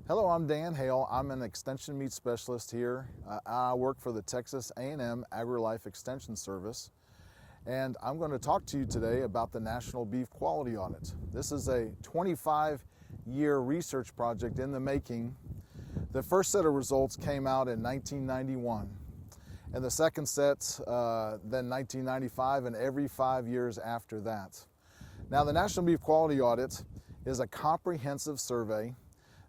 Hello, I'm Dan Hale. I'm an extension meat specialist here. I work for the Texas A&M AgriLife Extension Service, and I'm going to talk to you today about the National Beef Quality Audit. This is a 25-year research project in the making. The first set of results came out in 1991, and the second set then 1995, and every 5 years after that. Now, the National Beef Quality Audit is a comprehensive survey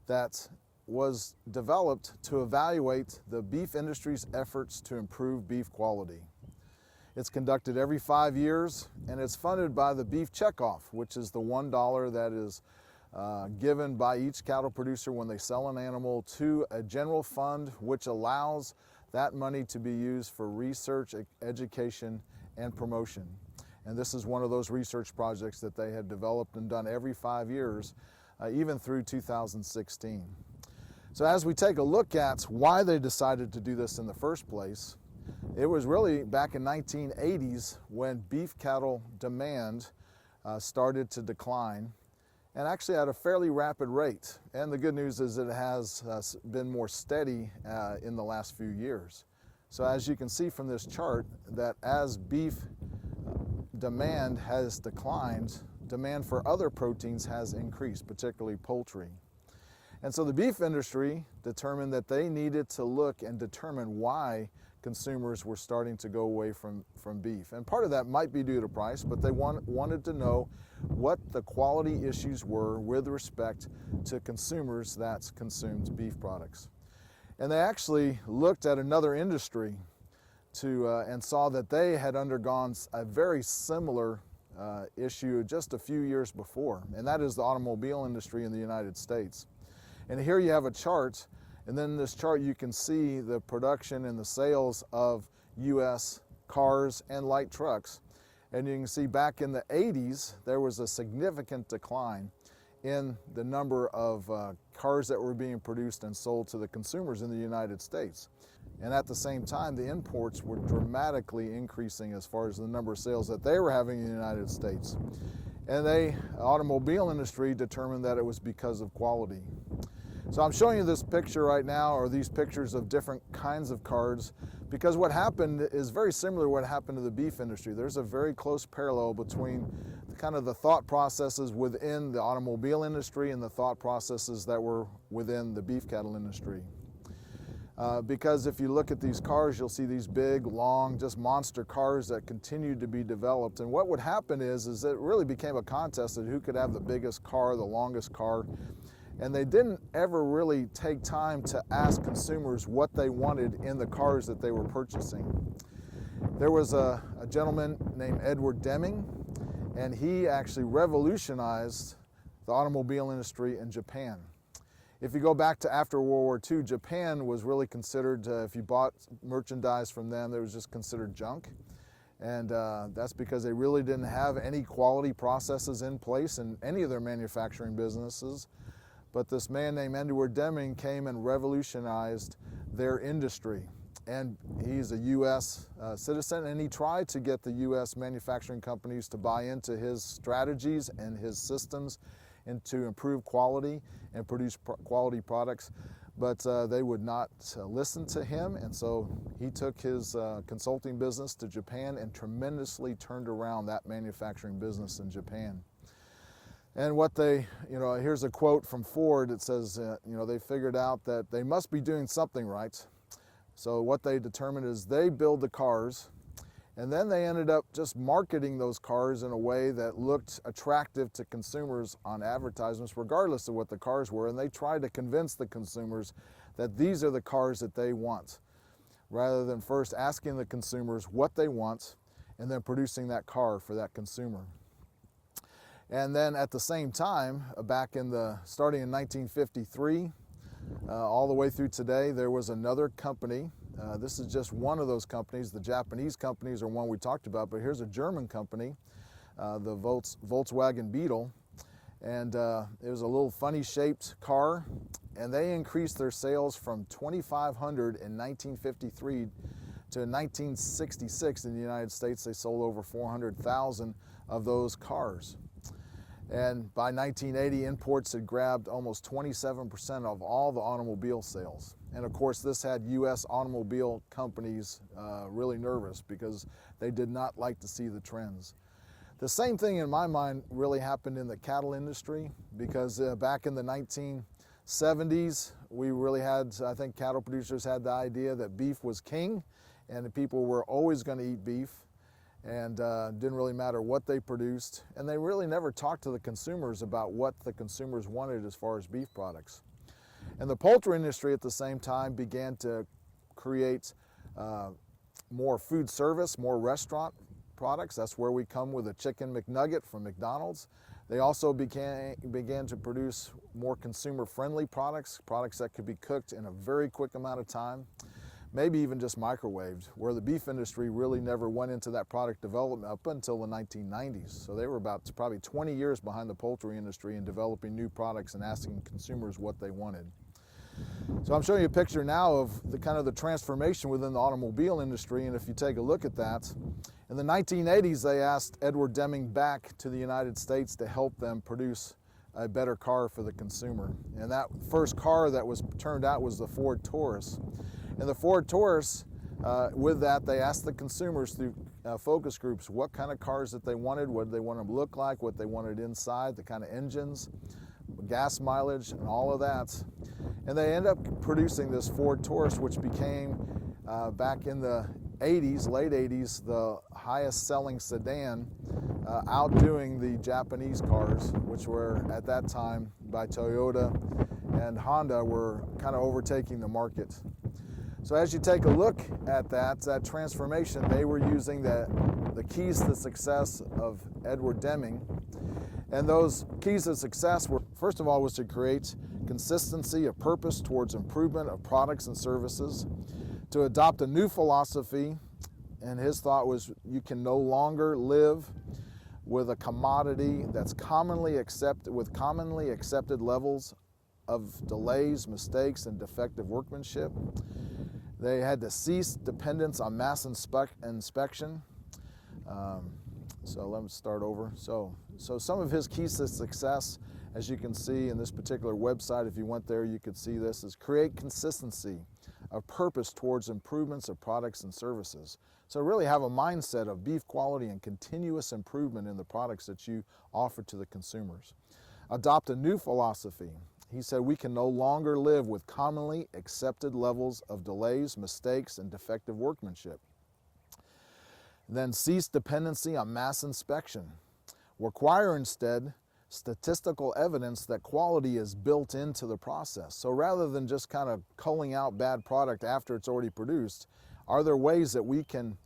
that was developed to evaluate the beef industry's efforts to improve beef quality. It's conducted every 5 years, and it's funded by the Beef Checkoff, which is the $1 that is given by each cattle producer when they sell an animal to a general fund, which allows that money to be used for research, education, and promotion. And this is one of those research projects that they had developed and done every 5 years, even through 2016. So as we take a look at why they decided to do this in the first place, it was really back in 1980s when beef cattle demand started to decline, and actually at a fairly rapid rate. And the good news is it has been more steady in the last few years. So as you can see from this chart, that as beef demand has declined, demand for other proteins has increased, particularly poultry. And so the beef industry determined that they needed to look and determine why consumers were starting to go away from beef. And part of that might be due to price, but they wanted to know what the quality issues were with respect to consumers that consumed beef products. And they actually looked at another industry and saw that they had undergone a very similar issue just a few years before, and that is the automobile industry in the United States. And here you have a chart, and then in this chart you can see the production and the sales of U.S. cars and light trucks. And you can see back in the 80s there was a significant decline in the number of cars that were being produced and sold to the consumers in the United States. And at the same time, the imports were dramatically increasing as far as the number of sales that they were having in the United States. And the automobile industry determined that it was because of quality. So I'm showing you this picture right now, or these pictures of different kinds of cars, because what happened is very similar to what happened to the beef industry. There's a very close parallel between the thought processes within the automobile industry and the thought processes that were within the beef cattle industry. Because if you look at these cars, you'll see these big, long, just monster cars that continued to be developed. And what would happen is it really became a contest of who could have the biggest car, the longest car. And they didn't ever really take time to ask consumers what they wanted in the cars that they were purchasing. There was a gentleman named Deming, and he actually revolutionized the automobile industry in Japan. If you go back to after World War II, Japan was really considered, if you bought merchandise from them, it was just considered junk. And that's because they really didn't have any quality processes in place in any of their manufacturing businesses. But this man named Edward Deming came and revolutionized their industry. And he's a U.S. Citizen, and he tried to get the U.S. manufacturing companies to buy into his strategies and his systems and to improve quality and produce quality products. But they would not listen to him, and so he took his consulting business to Japan and tremendously turned around that manufacturing business in Japan. And here's a quote from Ford. It says, they figured out that they must be doing something right. So what they determined is they build the cars, and then they ended up just marketing those cars in a way that looked attractive to consumers on advertisements, regardless of what the cars were. And they tried to convince the consumers that these are the cars that they want, rather than first asking the consumers what they want and then producing that car for that consumer. And then at the same time, starting in 1953, all the way through today, there was another company. This is just one of those companies. The Japanese companies are one we talked about, but here's a German company, the Volkswagen Beetle. And it was a little funny shaped car, and they increased their sales from 2,500 in 1953 to 1966 in the United States. They sold over 400,000 of those cars. And by 1980, imports had grabbed almost 27% of all the automobile sales. And of course, this had U.S. automobile companies really nervous because they did not like to see the trends. The same thing in my mind really happened in the cattle industry, because back in the 1970s, we really had, I think cattle producers had the idea that beef was king and people were always going to eat beef, and didn't really matter what they produced. And they really never talked to the consumers about what the consumers wanted as far as beef products. And the poultry industry at the same time began to create more food service, more restaurant products. That's where we come with a chicken McNugget from McDonald's. They also began to produce more consumer-friendly products that could be cooked in a very quick amount of time, maybe even just microwaved, where the beef industry really never went into that product development up until the 1990s. So they were about probably 20 years behind the poultry industry in developing new products and asking consumers what they wanted. So I'm showing you a picture now of the kind of the transformation within the automobile industry, and if you take a look at that, in the 1980s they asked Edward Deming back to the United States to help them produce a better car for the consumer. And that first car that was turned out was the Ford Taurus. And the Ford Taurus, with that, they asked the consumers through focus groups what kind of cars that they wanted, what they wanted them to look like, what they wanted inside, the kind of engines, gas mileage, and all of that. And they ended up producing this Ford Taurus, which became, back in the 80s, late 80s, the highest selling sedan, outdoing the Japanese cars, which were at that time by Toyota and Honda, were kind of overtaking the market. So as you take a look at that transformation, they were using the keys to success of Edward Deming. And those keys to success were, first of all, was to create consistency of purpose towards improvement of products and services, to adopt a new philosophy, and his thought was you can no longer live with a commodity that's commonly accepted levels of delays, mistakes, and defective workmanship. They had to cease dependence on mass inspection. So let me start over. So some of his keys to success, as you can see in this particular website, if you went there, you could see this, is create consistency of purpose towards improvements of products and services. So really have a mindset of beef quality and continuous improvement in the products that you offer to the consumers. Adopt a new philosophy. He said we can no longer live with commonly accepted levels of delays, mistakes, and defective workmanship. Then cease dependency on mass inspection. Require instead statistical evidence that quality is built into the process. So rather than just kind of culling out bad product after it's already produced, are there ways that we can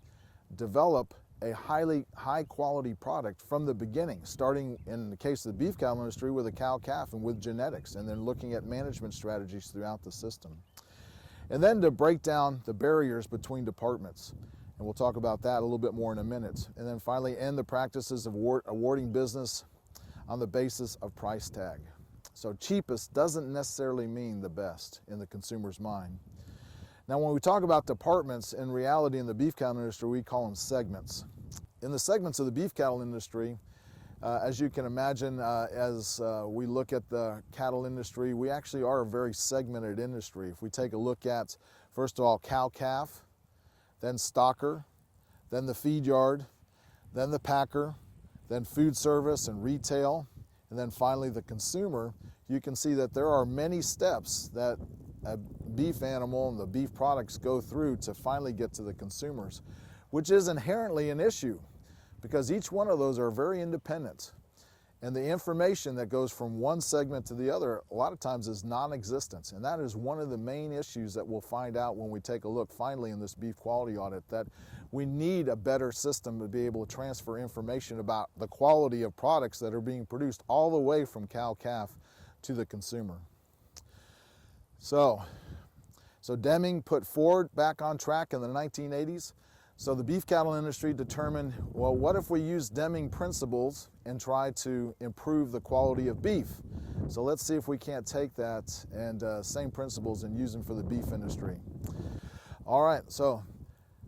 develop a high quality product from the beginning, starting in the case of the beef cattle industry with a cow-calf and with genetics, and then looking at management strategies throughout the system. And then to break down the barriers between departments. And we'll talk about that a little bit more in a minute. And then finally end the practices of awarding business on the basis of price tag. So cheapest doesn't necessarily mean the best in the consumer's mind. Now when we talk about departments, in reality in the beef cattle industry we call them segments. In the segments of the beef cattle industry, as you can imagine, as we look at the cattle industry, we actually are a very segmented industry. If we take a look at, first of all, cow-calf, then stocker, then the feed yard, then the packer, then food service and retail, and then finally the consumer, you can see that there are many steps that a beef animal and the beef products go through to finally get to the consumers, which is inherently an issue because each one of those are very independent. And the information that goes from one segment to the other a lot of times is non-existent. And that is one of the main issues that we'll find out when we take a look finally in this beef quality audit, that we need a better system to be able to transfer information about the quality of products that are being produced all the way from cow-calf to the consumer. So Deming put Ford back on track in the 1980s. So the beef cattle industry determined, well, what if we use Deming principles and try to improve the quality of beef? So let's see if we can't take that and same principles and use them for the beef industry. All right, so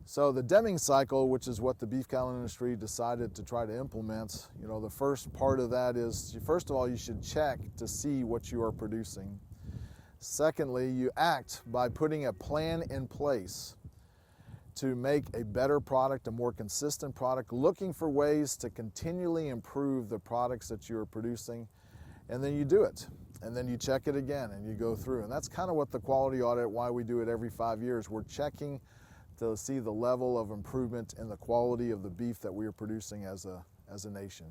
So the Deming Cycle, which is what the beef cattle industry decided to try to implement, the first part of that is, first of all, you should check to see what you are producing. Secondly, you act by putting a plan in place to make a better product, a more consistent product, looking for ways to continually improve the products that you are producing, and then you do it. And then you check it again and you go through. And that's kind of what the quality audit, why we do it every 5 years. We're checking to see the level of improvement in the quality of the beef that we are producing as a nation.